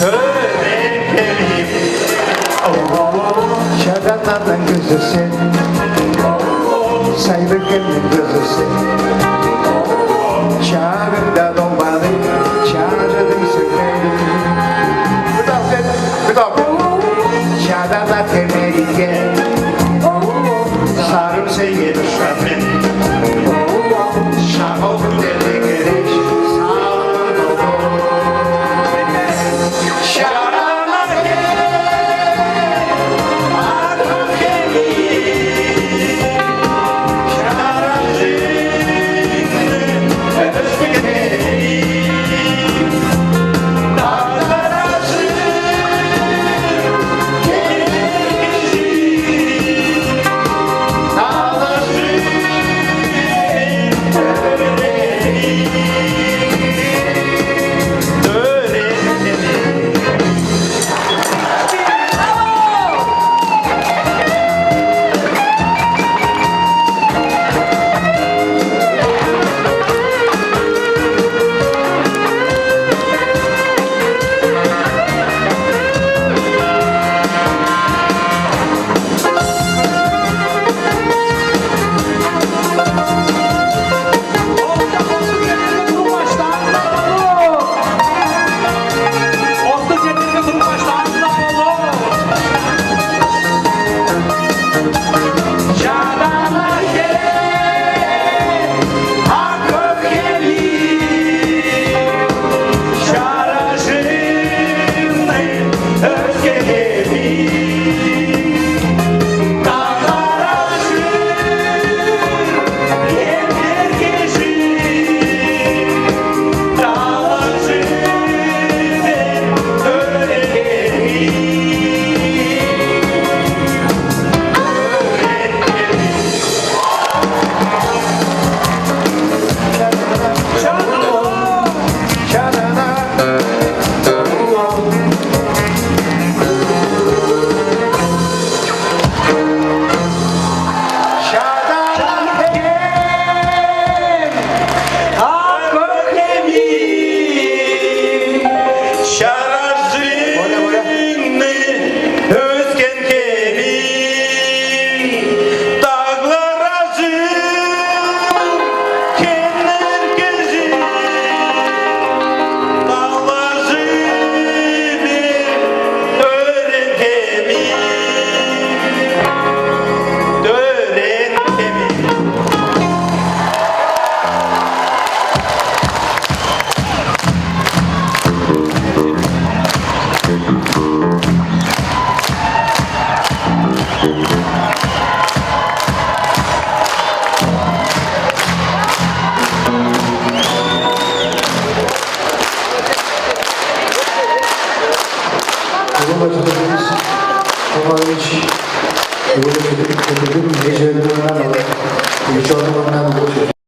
öğrenelim. Şadanlardan gözüsün, saylıkının gözüsün. Çağrımda dombalı, çağrıdım sürmeli. Gıdafet. Şadanlar temeli gel, sarım sevgili şahmet. Şah oldu deli gerek, sağlık oldu. Şadanlar gel, artık gelin. Şaracını özgelim. Dağlar acı, gelir. Dağlar Babacığımız Kovaroviç böyle kötü bir gecelerden alıp bir çorbalarından buluşuyor.